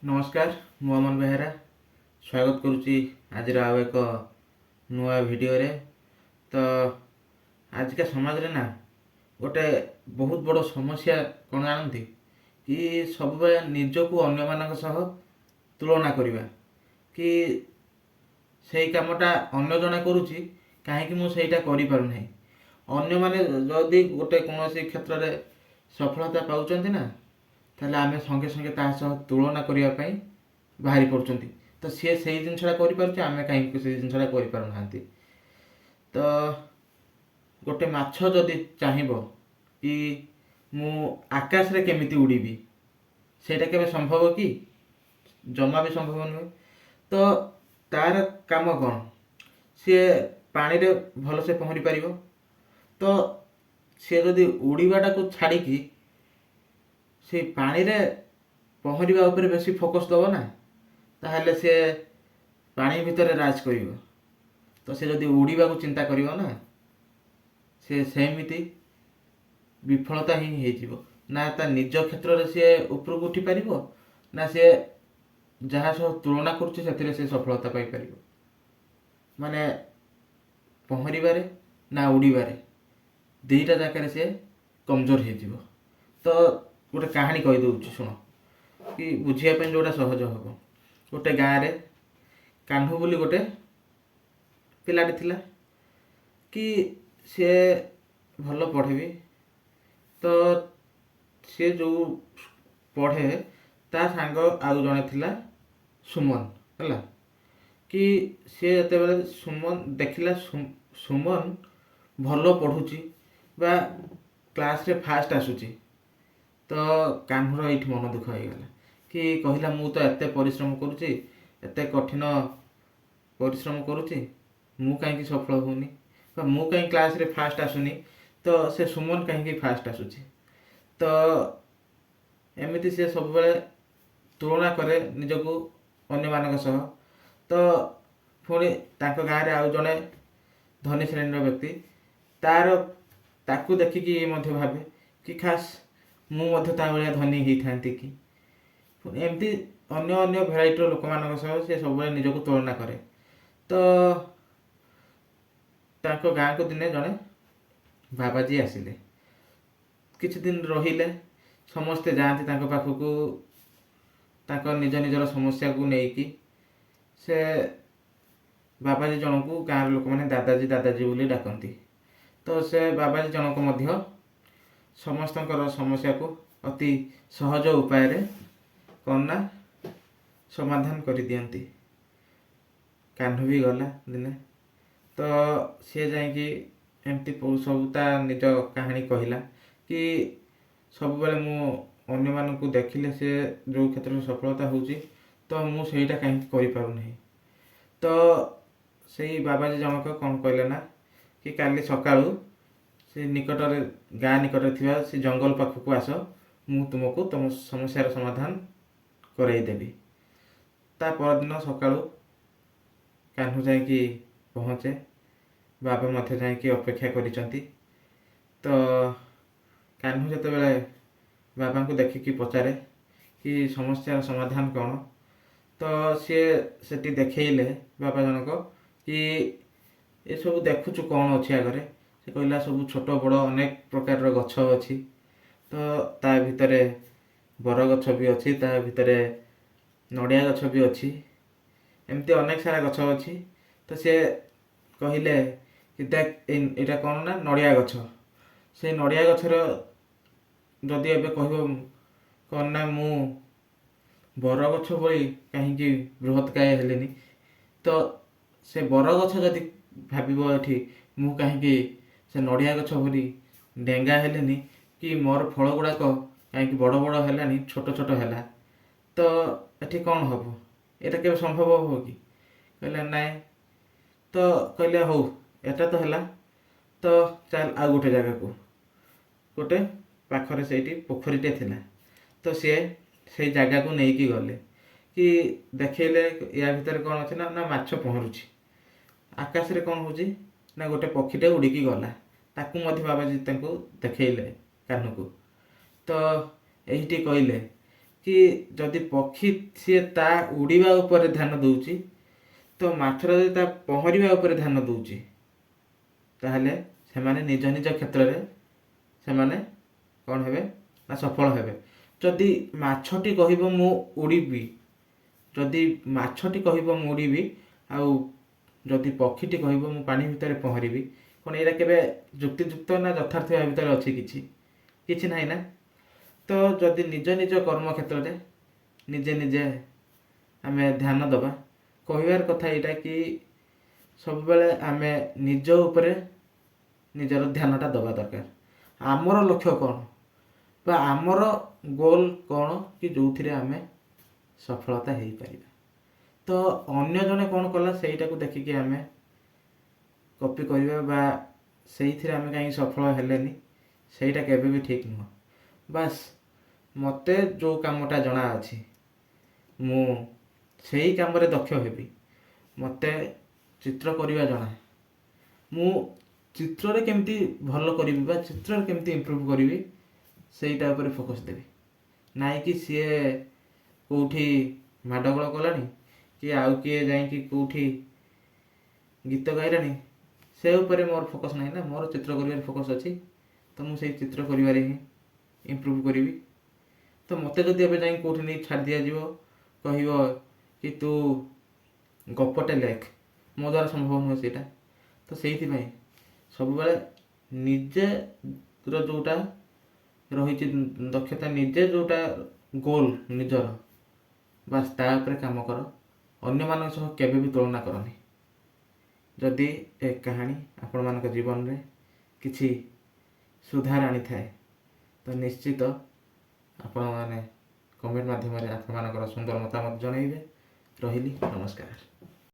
नमस्कार मु अमन बेहेरा स्वागत करुच्ची आज आउ एक नुआ भिडियो रे। तो आजिका समाज रे ना गोटे बहुत बड़ समस्या कौन जानती कि सब निज को अन्य मान सह तुलना करवा कि से कामटा अन्य जने करुच्ची कहीं मुझा कर अन्य माने जदि गोटे कौन क्षेत्र में सफलता पाँच ना ताहले आमे संगे संगे ता सह तुलना करने बाहरी पड़ुंट। तो सी से जिनसा कर आमे कहीं से जिनसा कर पारना। तो गोटे माछ जदि चाहब कि मु आकाश रे केमिति उड़ीबी सेटा केबे संभव कि जमा भी संभव नुहे। तो तार काम कौन सी पानी रे भल से पहरी पार। तो सी जदि उड़ीबाटा को छाड़ी से पानी रे पहरिबा उपरे बेसी फोकस दब ना ताहले से पानी भितर राज कर। तो से जदि उड़ीबा को चिंता करिवो ना से सेमिति विफलता ही हो ना ता निज क्षेत्र में सी उपरକୁ उठी पारिबो ना से जहाँ सब तुलना करुच्चे से सफलता पाई पारिबो। माने पहरिबारे ना उड़ीबारे दुईटा जाकर से कमजोर हो। तो गोटे कहानी कही दूँ शुण कि बुझापी जोटा सहज हम। गोटे गाँव में कान्हू बोली गोटे पिलाटी थिला कि सी भल पढ़े भी। तो सी जो पढ़े ता सांग आउ जड़े थिला सुमन है कि सी जो सुमन देखला सुमन भल पढ़ुची बा क्लास रे फास्ट आसुची। तो कान्हूर ये मन दुख हो गला कि कहला मु तो एत परिश्रम करुच्ची एत कठिन परिश्रम करुच्ची मु कहीं सफल होनी मु कहीं क्लास रे फास्ट आसुनी। तो से सुमन कहीं फास्ट आसुची। तो एमती से सब बेले तुलना करे निजको अन्य मान सह। तो पुणी तांको गाँव रे आउ जड़े धनी श्रेणी व्यक्ति तार ताकू देखिकी भावे कि खास मुझे भाया धनी होता कि एमती अन्य अन्य भेराइटर लोक मान से सब निजक तुलना करे। तो तांको गाँ को दिने जड़े बाबाजी आसिले किछि दिन रहिले समस्ते जाती पाखक निज निजर समस्या को लेकिन से बाबाजी जन को गाँव लोक मैंने दादाजी दादाजी बोली डाकती। तो से बाबाजी जनक मध्य समस्तଙ୍କର समस्या को अति सहज उपाय रे करना समाधान कर दियंती। कान्हू भी गला दिने तो सी जाकि एमती सबता निज कहानी कहला कि सब बेले मु अन्य मान को देखिले से जो क्षेत्र में सफलता होची तो मु सेटा कहीं करि पारु नहीं। तो सही बाबाजी जनक कौन कहले ना कि काली सकाळू से निकट गाँ निकट थी से जंगल पाखक आस मु तुमको तुम समस्यार समाधान करईदेवी। ता परदिन सकाळू कान्हू जाकि पहुँचे बाबा मध्य जाकि अपेक्षा करिसंती। तो कान्हू जते बेले बाबा को देखिकी पचारे कि समस्यार समाधान कौन। तो सी सेठी देखले बाबा जनक कि ये सब देखुचु कौन अच्छी आगे से कहला सब छोट बड़ अनेक प्रकार गछ अच्छी। तो ता भितर बर गछ भी अच्छी ता भितर नड़िया गछ भी अच्छी एमती अनेक सारा गछ अच्छी। तो सी कहले कि देख यहाँ कौन ना नड़िया गछ से नड़िया गछर जदि एबे कहब कौन ना मु बर गछ बोली कहीं बृहत्काय हेलेनी। तो से बर गछ जदि भाव ये मु कहीं से नड़िया गछ बोली डेंगा हेलेनी कि मोर फल गुड़ाक कहीं बड़ बड़ है छोट छोट है। तो ये कौन हम यहाँ के संभव हो कि कहले नाई। तो कहले हो एटा तो है तो चल आ गोटे जगह को गोटे पाखरे से पोखरीटे थिला। तो सी से जगह को लेकिन गले कि देखले या भितर कौन अच्छे ना माछ पहरुची आकाश रे कौन होची ना गोटे पक्षीटे उड़ीकी गला ताकू मध्य बाबाजी देखले कान्हू को। तो यही कहले କି ଯଦି ପକ୍ଷୀ ସିଏ ତା ଉଡ଼ିବା ଉପରେ ଧ୍ୟାନ ଦେଉଛି ତ ମାଛଟା ଯଦି ତା ପହଁରିବା ଉପରେ ଧ୍ୟାନ ଦେଉଛି ତାହେଲେ ସେମାନେ ନିଜ ନିଜ କ୍ଷେତ୍ରରେ ସେମାନେ କ'ଣ ହେବେ ନା ସଫଳ ହେବେ। ଯଦି ମାଛଟି କହିବ ମୁଁ ଉଡ଼ିବି, ଯଦି ମାଛଟି କହିବ ମୁଁ ଉଡ଼ିବି ଆଉ ଯଦି ପକ୍ଷୀଟି କହିବ ମୁଁ ପାଣି ଭିତରେ ପହଁରିବି, କ'ଣ ଏଇଟା କେବେ ଯୁକ୍ତିଯୁକ୍ତ ନା ଯଥାର୍ଥ ଏହା ଭିତରେ ଅଛି? କିଛି ନାହିଁ ନା। ତ ଯଦି ନିଜ ନିଜ କର୍ମ କ୍ଷେତ୍ରରେ ନିଜେ ନିଜେ ଆମେ ଧ୍ୟାନ ଦେବା, କହିବାର କଥା ଏଇଟା କି ସବୁବେଳେ ଆମେ ନିଜ ଉପରେ ନିଜର ଧ୍ୟାନଟା ଦେବା ଦରକାର। ଆମର ଲକ୍ଷ୍ୟ କ'ଣ ବା ଆମର ଗୋଲ୍ କ'ଣ କି ଯେଉଁଥିରେ ଆମେ ସଫଳତା ହେଇପାରିବା। ତ ଅନ୍ୟ ଜଣେ କ'ଣ କଲା ସେଇଟାକୁ ଦେଖିକି ଆମେ କପି କରିବା ବା ସେଇଥିରେ ଆମେ କାହିଁକି ସଫଳ ହେଲେନି, ସେଇଟା କେବେ ବି ଠିକ୍ ନୁହଁ। ବାସ୍ ମୋତେ ଯେଉଁ କାମଟା ଜଣା ଅଛି ମୁଁ ସେଇ କାମରେ ଦକ୍ଷ ହେବି। ମୋତେ ଚିତ୍ର କରିବା ଜଣା, ମୁଁ ଚିତ୍ରରେ କେମିତି ଭଲ କରିବି ବା ଚିତ୍ରରେ କେମିତି ଇମ୍ପ୍ରୁଭ୍ କରିବି ସେଇଟା ଉପରେ ଫୋକସ୍ ଦେବି। ନାଇଁ କି ସିଏ କେଉଁଠି ମାଡ଼ଗୋଳ କଲାଣି କି ଆଉ କିଏ ଯାଇକି କେଉଁଠି ଗୀତ ଗାଇଲାଣି ସେ ଉପରେ ମୋର ଫୋକସ୍ ନାହିଁ ନା। ମୋର ଚିତ୍ର କରିବାରେ ଫୋକସ୍ ଅଛି, ତ ମୁଁ ସେଇ ଚିତ୍ର କରିବାରେ ହିଁ ଇମ୍ପ୍ରୁଭ୍ କରିବି। ତ ମୋତେ ଯଦି ଏବେ ଯାଇକି କେଉଁଠି ନେଇ ଛାଡ଼ି ଦିଆଯିବ, କହିବ କି ତୁ ଗପଟେ ଲେଖ, ମୋ ଦ୍ୱାରା ସମ୍ଭବ ନୁହେଁ ସେଇଟା। ତ ସେଇଥିପାଇଁ ସବୁବେଳେ ନିଜର ଯେଉଁଟା ରହିଛି ଦକ୍ଷତା, ନିଜେ ଯେଉଁଟା ଗୋଲ୍ ନିଜର, ବାସ୍ ତା ଉପରେ କାମ କର। ଅନ୍ୟମାନଙ୍କ ସହ କେବେ ବି ତୁଳନା କରନି। ଯଦି ଏ କାହାଣୀ ଆପଣମାନଙ୍କ ଜୀବନରେ କିଛି ସୁଧାର ଆଣିଥାଏ ତ ନିଶ୍ଚିତ ଆପଣମାନେ କମେଣ୍ଟ ମାଧ୍ୟମରେ ଆପଣମାନଙ୍କର ସୁନ୍ଦର ମତାମତ ଜଣାଇବେ। ରହିଲି, ନମସ୍କାର।